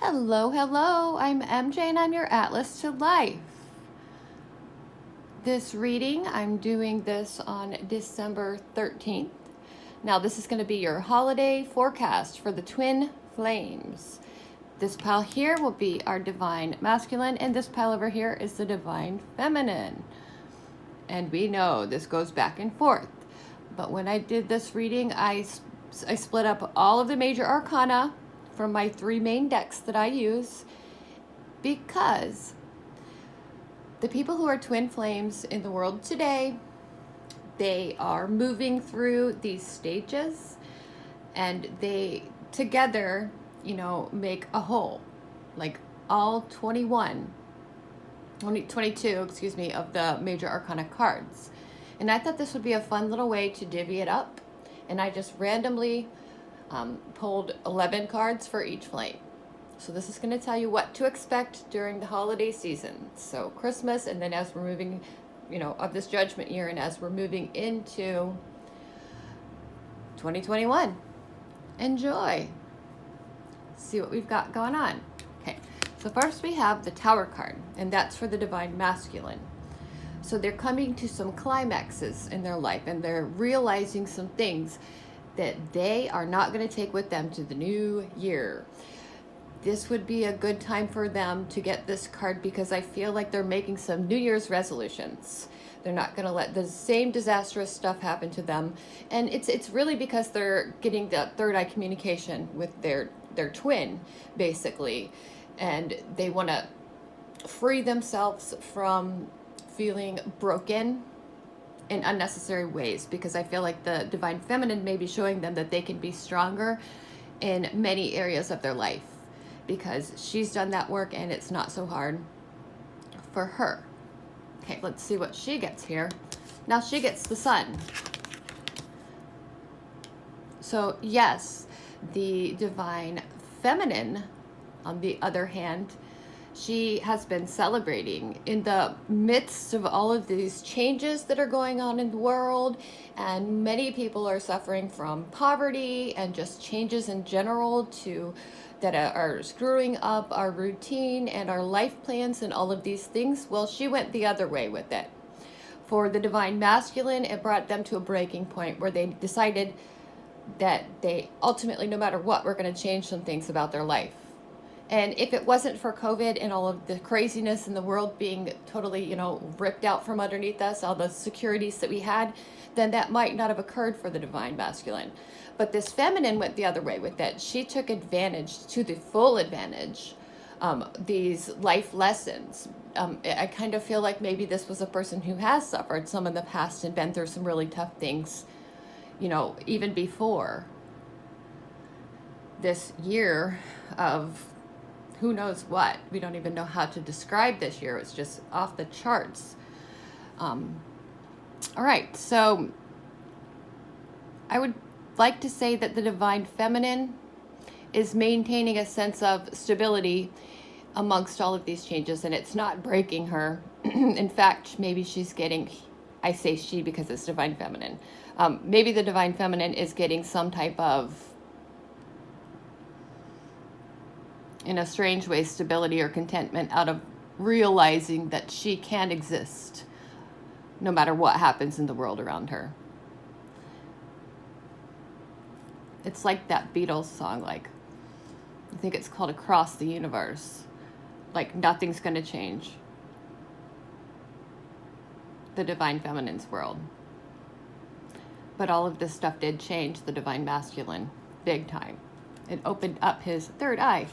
Hello, hello. I'm MJ and I'm your Atlas to Life. This reading, I'm doing this on December 13th. Now, this is going to be your holiday forecast for the twin flames. This pile here will be our divine masculine, and this pile over here is the divine feminine. And we know this goes back and forth. But when I did this reading, I split up all of the major arcana from my three main decks that I use, because the people who are twin flames in the world today, they are moving through these stages, and they together, make a whole, like all 22, of the major arcana cards. And I thought this would be a fun little way to divvy it up, and I just randomly pulled 11 cards for each flame. So this is going to tell you what to expect during the holiday season. So Christmas, and then as we're moving, of this judgment year, and as we're moving into 2021. Enjoy. See what we've got going on. Okay, so first we have the Tower card, and that's for the divine masculine. So they're coming to some climaxes in their life, and they're realizing some things that they are not going to take with them to the new year. This would be a good time for them to get this card, because I feel like they're making some New Year's resolutions. They're not going to let the same disastrous stuff happen to them. And it's really because they're getting the third eye communication with their twin, basically. And they want to free themselves from feeling broken in unnecessary ways, because I feel like the divine feminine may be showing them that they can be stronger in many areas of their life, because she's done that work and it's not so hard for her. Okay, let's see what she gets here. Now she gets the Sun. So yes, the divine feminine, on the other hand, she has been celebrating in the midst of all of these changes that are going on in the world, and many people are suffering from poverty and just changes in general that are screwing up our routine and our life plans and all of these things. Well, she went the other way with it. For the divine masculine, it brought them to a breaking point where they decided that they ultimately, no matter what, were going to change some things about their life. And if it wasn't for COVID and all of the craziness in the world being totally, ripped out from underneath us, all the securities that we had, then that might not have occurred for the divine masculine. But this feminine went the other way with it. She took advantage, to the full advantage, these life lessons. I kind of feel like maybe this was a person who has suffered some in the past and been through some really tough things, even before this year of who knows what. We don't even know how to describe this year. It's just off the charts. All right, so I would like to say that the divine feminine is maintaining a sense of stability amongst all of these changes, and it's not breaking her. In fact, maybe she's getting, I say she because it's divine feminine. Maybe the divine feminine is getting some type of, in a strange way, stability or contentment out of realizing that she can exist no matter what happens in the world around her. It's like that Beatles song, I think it's called Across the Universe. Nothing's going to change the divine feminine's world. But all of this stuff did change the divine masculine big time. It opened up his third eye.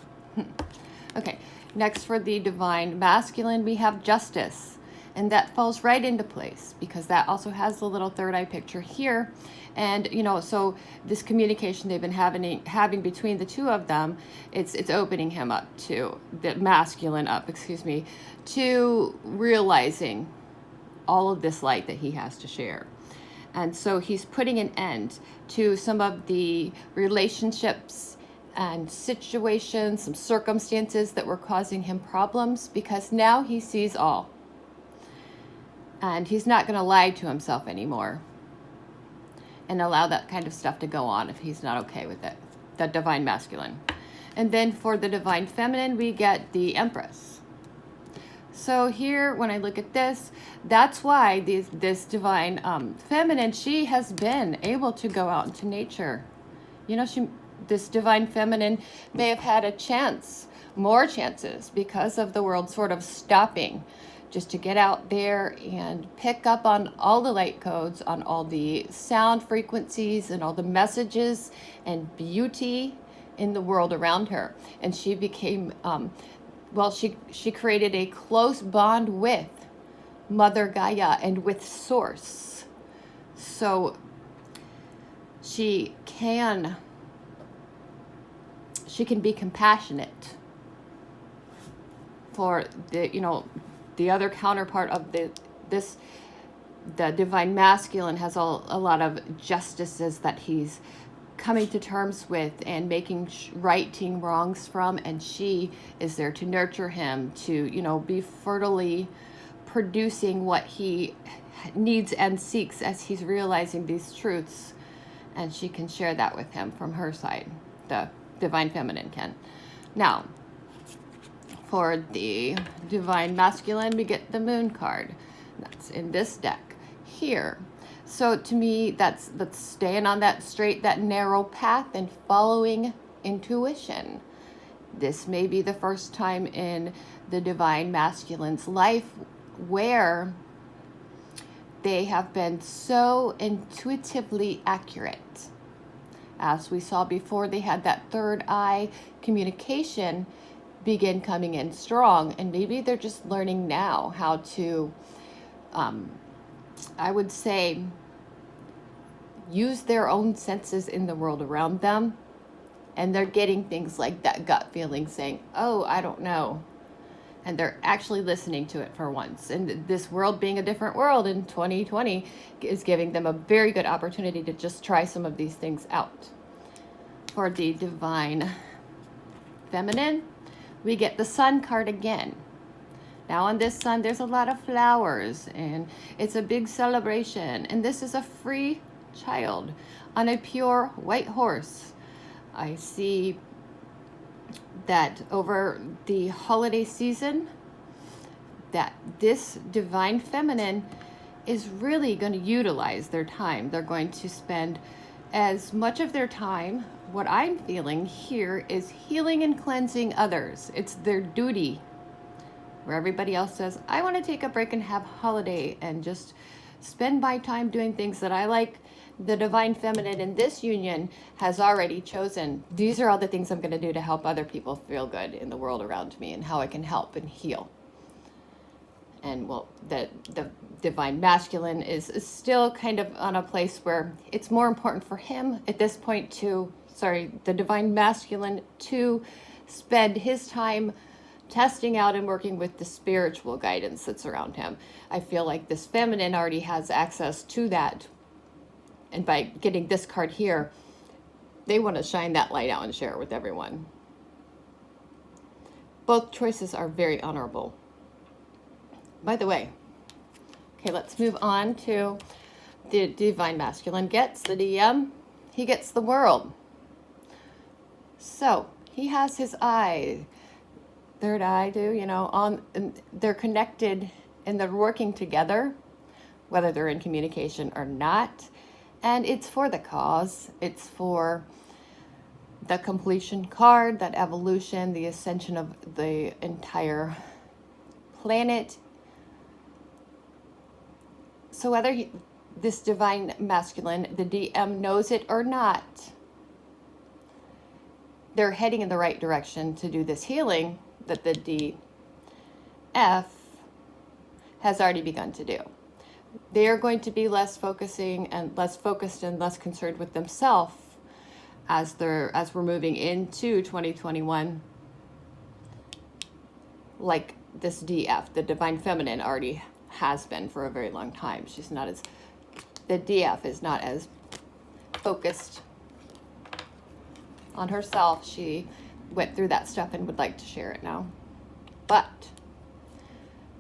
Okay, next for the divine masculine, we have Justice. And that falls right into place, because that also has the little third eye picture here. And, so this communication they've been having between the two of them, it's opening him up to, the masculine up, to realizing all of this light that he has to share. And so he's putting an end to some of the relationships and situations, some circumstances that were causing him problems, because now he sees all. And he's not going to lie to himself anymore and allow that kind of stuff to go on if he's not okay with it. The divine masculine. And then for the divine feminine, we get the Empress. So here, when I look at this, that's why this divine feminine, she has been able to go out into nature. You know, this divine feminine may have had a chance, more chances, because of the world sort of stopping, just to get out there and pick up on all the light codes, on all the sound frequencies and all the messages and beauty in the world around her. And she became, she created a close bond with Mother Gaia and with Source. So she can be compassionate for the other counterpart of the divine masculine has a lot of justices that he's coming to terms with and making righting wrongs from, and she is there to nurture him, to be fertily producing what he needs and seeks as he's realizing these truths, and she can share that with him from her side. The divine feminine can. Now, for the divine masculine, we get the Moon card. That's in this deck here. So to me, that's staying on that straight, that narrow path and following intuition. This may be the first time in the divine masculine's life where they have been so intuitively accurate. As we saw before, they had that third eye communication begin coming in strong, and maybe they're just learning now how to, I would say, use their own senses in the world around them, and they're getting things like that gut feeling saying, oh, I don't know, and they're actually listening to it for once. And this world being a different world in 2020 is giving them a very good opportunity to just try some of these things out. For the divine feminine, we get the Sun card again. Now on this sun, there's a lot of flowers, and it's a big celebration. And this is a free child on a pure white horse. I see that over the holiday season, that this divine feminine is really going to utilize their time. They're going to spend as much of their time, what I'm feeling here, is healing and cleansing others. It's their duty. Where everybody else says, I want to take a break and have holiday and just spend my time doing things that I like, the divine feminine in this union has already chosen, these are all the things I'm going to do to help other people feel good in the world around me and how I can help and heal. And well, the divine masculine is still kind of on a place where it's more important for him at this point the divine masculine to spend his time testing out and working with the spiritual guidance that's around him. I feel like this feminine already has access to that. And by getting this card here, they want to shine that light out and share it with everyone. Both choices are very honorable. By the way, okay, let's move on to the divine masculine gets the DM. He gets the world. So he has his eye, third eye, they're connected and they're working together, whether they're in communication or not. And it's for the cause. It's for the completion card, that evolution, the ascension of the entire planet. So whether this divine masculine, the DM, knows it or not, they're heading in the right direction to do this healing that the DF has already begun to do. They are going to be less focused and less concerned with themselves as we're moving into 2021. Like this DF, the divine feminine, already has been for a very long time. The DF is not as focused on herself. She went through that stuff and would like to share it now. But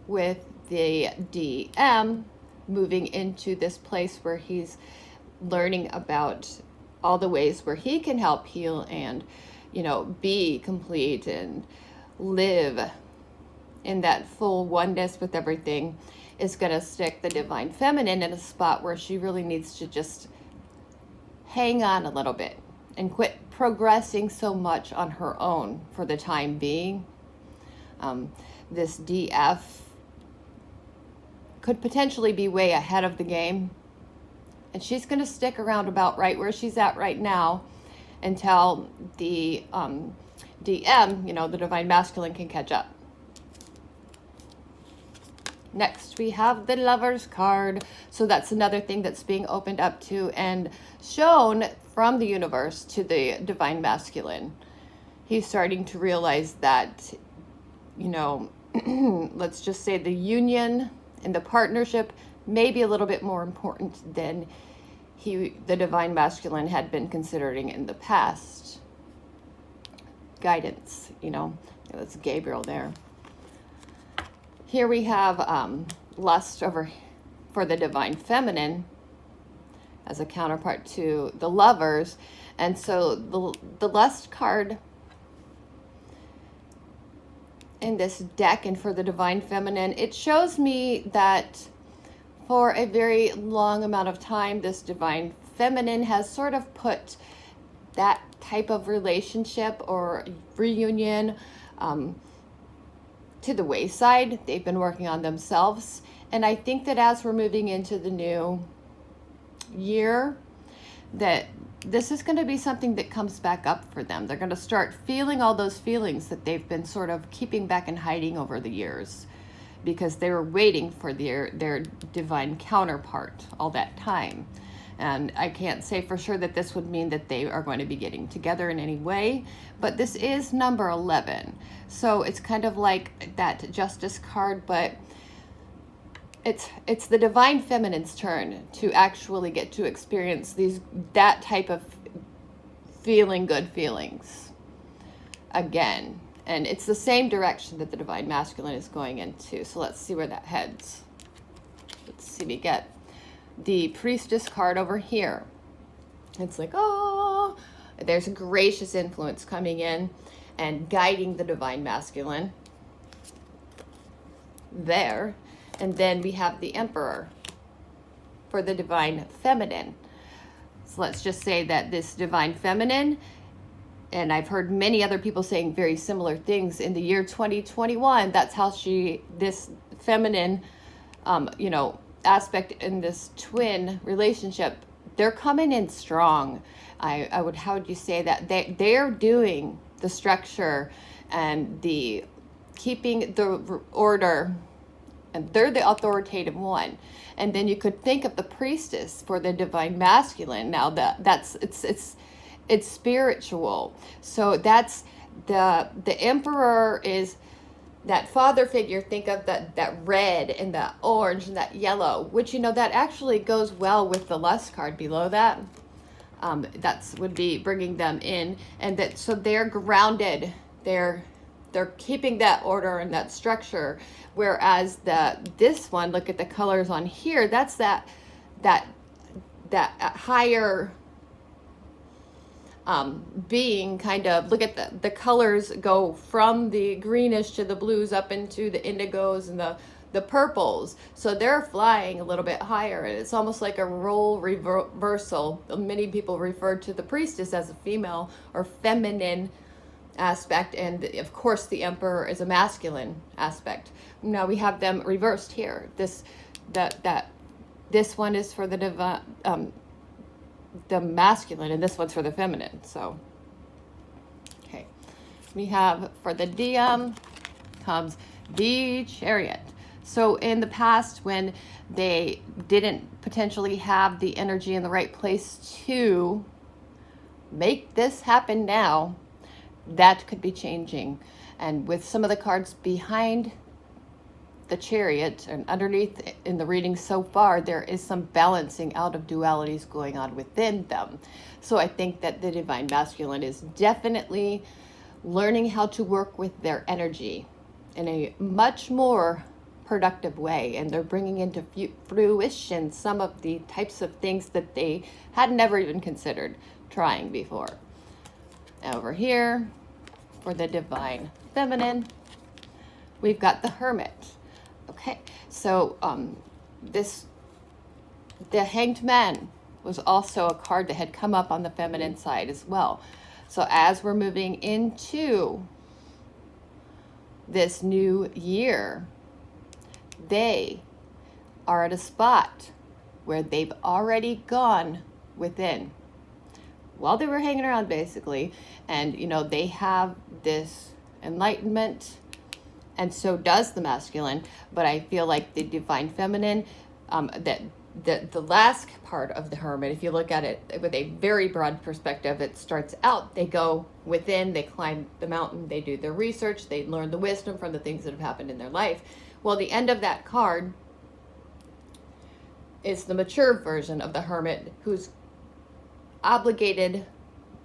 with the DM moving into this place where he's learning about all the ways where he can help heal and be complete and live in that full oneness with everything, is going to stick the divine feminine in a spot where she really needs to just hang on a little bit and quit progressing so much on her own for the time being. This DF could potentially be way ahead of the game, and she's going to stick around about right where she's at right now until the DM, the divine masculine, can catch up. Next, we have the Lover's card. So that's another thing that's being opened up to and shown from the universe to the divine masculine. He's starting to realize that, let's just say the union and the partnership may be a little bit more important than the divine masculine had been considering in the past. Guidance, that's Gabriel there. Here we have lust for the divine feminine as a counterpart to the Lovers. And so the lust card in this deck and for the divine feminine, it shows me that for a very long amount of time, this divine feminine has sort of put that type of relationship or reunion to the wayside. They've been working on themselves. And I think that as we're moving into the new year, that this is going to be something that comes back up for them. They're going to start feeling all those feelings that they've been sort of keeping back and hiding over the years, because they were waiting for their divine counterpart all that time. And I can't say for sure that this would mean that they are going to be getting together in any way, but this is number 11. So it's kind of like that Justice card, but it's the divine feminine's turn to actually get to experience that type of feeling good feelings again. And it's the same direction that the divine masculine is going into. So let's see where that heads. Let's see, we get the Priestess card over here. It's like, oh, there's a gracious influence coming in and guiding the divine masculine there. And then we have the Emperor for the divine feminine. So let's just say that this divine feminine, and I've heard many other people saying very similar things in the year 2021, that's how this feminine, aspect in this twin relationship, they're coming in strong. How would you say that? They're doing the structure and the keeping the order, and they're the authoritative one. And then you could think of the Priestess for the divine masculine. Now it's spiritual. So that's the Emperor is that father figure. Think of that red and that orange and that yellow, which that actually goes well with the lust card below that. That's would be bringing them in, and that so they're grounded. They're keeping that order and that structure. Whereas this one, look at the colors on here. That's that higher being, kind of. Look at the colors go from the greenish to the blues up into the indigos and the purples. So they're flying a little bit higher, and it's almost like a role reversal. Many people refer to the Priestess as a female or feminine aspect, and of course the Emperor is a masculine aspect. Now we have them reversed here. This one is for the masculine, and this one's for the feminine. So okay, we have for the DM comes the Chariot. So in the past, when they didn't potentially have the energy in the right place to make this happen now, that could be changing. And with some of the cards behind the Chariot and underneath in the reading so far, there is some balancing out of dualities going on within them. So I think that the divine masculine is definitely learning how to work with their energy in a much more productive way, and they're bringing into fruition some of the types of things that they had never even considered trying before. Over here, for the divine feminine, we've got the Hermit. Okay, so the Hanged Man was also a card that had come up on the feminine side as well. So as we're moving into this new year, they are at a spot where they've already gone within while they were hanging around, basically. And, you know, they have this enlightenment, and so does the masculine. But I feel like the divine feminine, that the last part of the Hermit, if you look at it with a very broad perspective, it starts out, they go within, they climb the mountain, they do their research, they learn the wisdom from the things that have happened in their life. Well, the end of that card is the mature version of the Hermit, who's obligated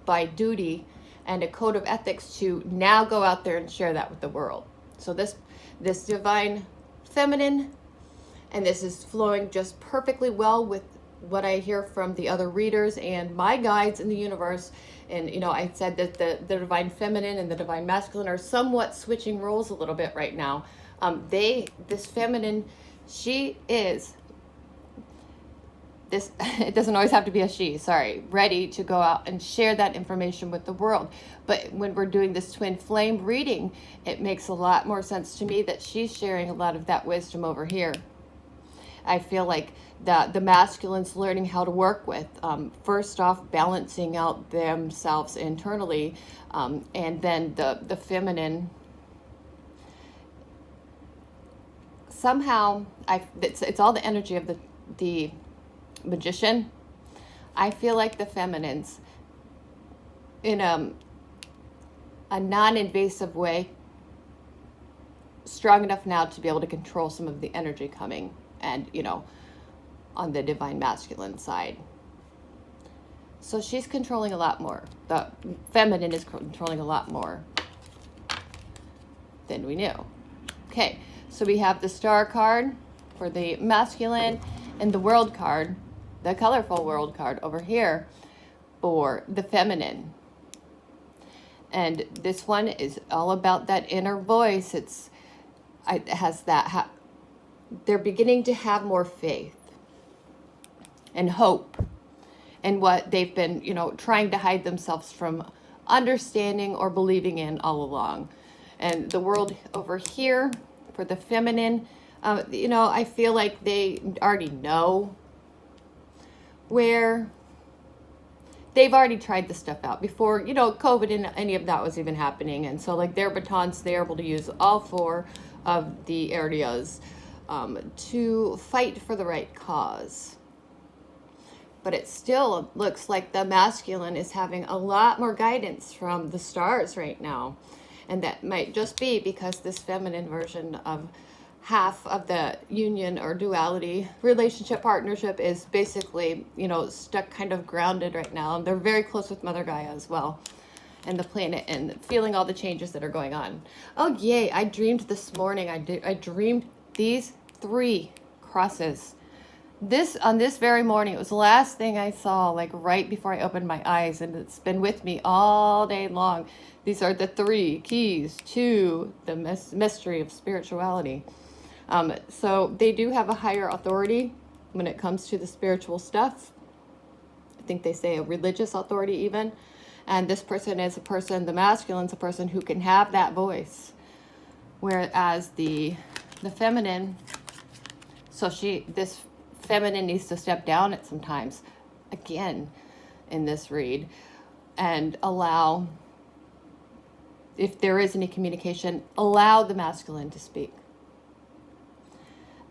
by duty and a code of ethics to now go out there and share that with the world. So this divine feminine, and this is flowing just perfectly well with what I hear from the other readers and my guides in the universe. And, you know, I said that the divine feminine and the divine masculine are somewhat switching roles a little bit right now. This feminine, she is this, it doesn't always have to be a she, sorry, ready to go out and share that information with the world. But when we're doing this twin flame reading, it makes a lot more sense to me that she's sharing a lot of that wisdom over here. I feel like the masculine's learning how to work with, first off, balancing out themselves internally, and then the feminine, somehow, it's all the energy of the magician. I feel like the feminine's in a non-invasive way strong enough now to be able to control some of the energy coming, and, you know, on the divine masculine side. So she's controlling a lot more. The feminine is controlling a lot more than we knew. Okay, so we have the Star card for the masculine and the World card, the colorful World card over here for the feminine. And this one is all about that inner voice. It has that, they're beginning to have more faith and hope in what they've been, you know, trying to hide themselves from understanding or believing in all along. And the World over here for the feminine, you know, I feel like they already know where they've already tried this stuff out before, you know, COVID and any of that was even happening. And so, like, their batons, they're able to use all four of the areas to fight for the right cause. But it still looks like the masculine is having a lot more guidance from the stars right now. And that might just be because this feminine version of half of the union or duality relationship partnership is basically, you know, stuck kind of grounded right now. And they're very close with Mother Gaia as well, and the planet, and feeling all the changes that are going on. Oh, yay. I dreamed this morning. I dreamed these 3 crosses. On this very morning, it was the last thing I saw, like right before I opened my eyes, and it's been with me all day long. These are the 3 keys to the mystery of spirituality. So they do have a higher authority when it comes to the spiritual stuff. I think they say a religious authority even. And this person is a person, the masculine's a person who can have that voice. Whereas the feminine, so this feminine needs to step down at some times, again, in this read, and allow, if there is any communication, allow the masculine to speak.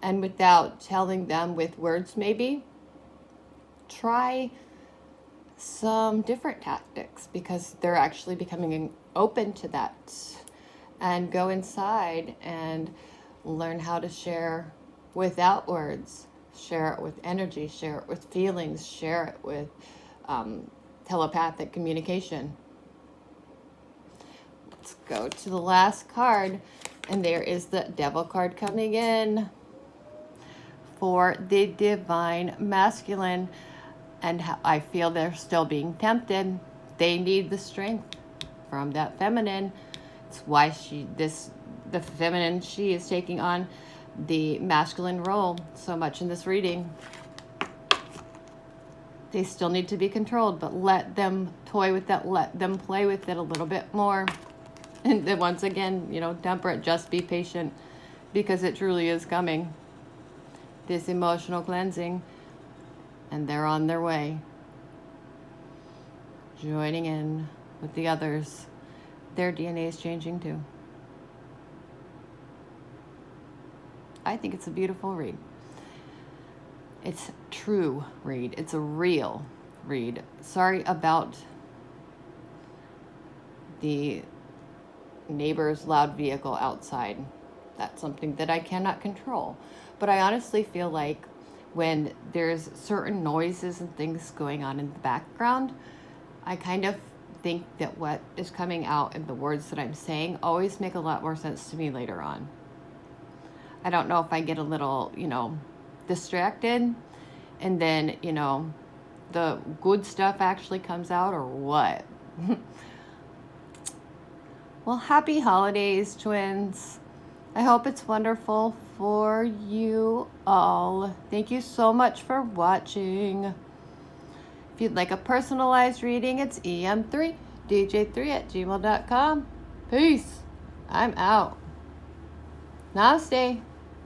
And without telling them with words, maybe, try some different tactics, because they're actually becoming open to that. And go inside and learn how to share without words. Share it with energy, share it with feelings, share it with telepathic communication. Let's go to the last card, and there is the Devil card coming in for the divine masculine. And I feel they're still being tempted. They need the strength. from that feminine. It's why the feminine, she is taking on the masculine role so much in this reading. They still need to be controlled, but let them toy with that. Let them play with it a little bit more. And then once again, temper it, just be patient, because it truly is coming. This emotional cleansing, and they're on their way. Joining in with the others. Their DNA is changing too. I think it's a beautiful read. It's true read. It's a real read. Sorry about the neighbor's loud vehicle outside. That's something that I cannot control. But I honestly feel like when there's certain noises and things going on in the background, I kind of think that what is coming out in the words that I'm saying always make a lot more sense to me later on. I don't know if I get a little, distracted, and then, the good stuff actually comes out, or what. Well, happy holidays, twins. I hope it's wonderful for you all. Thank you so much for watching. If you'd like a personalized reading, it's em3dj3@gmail.com. Peace. I'm out. Namaste.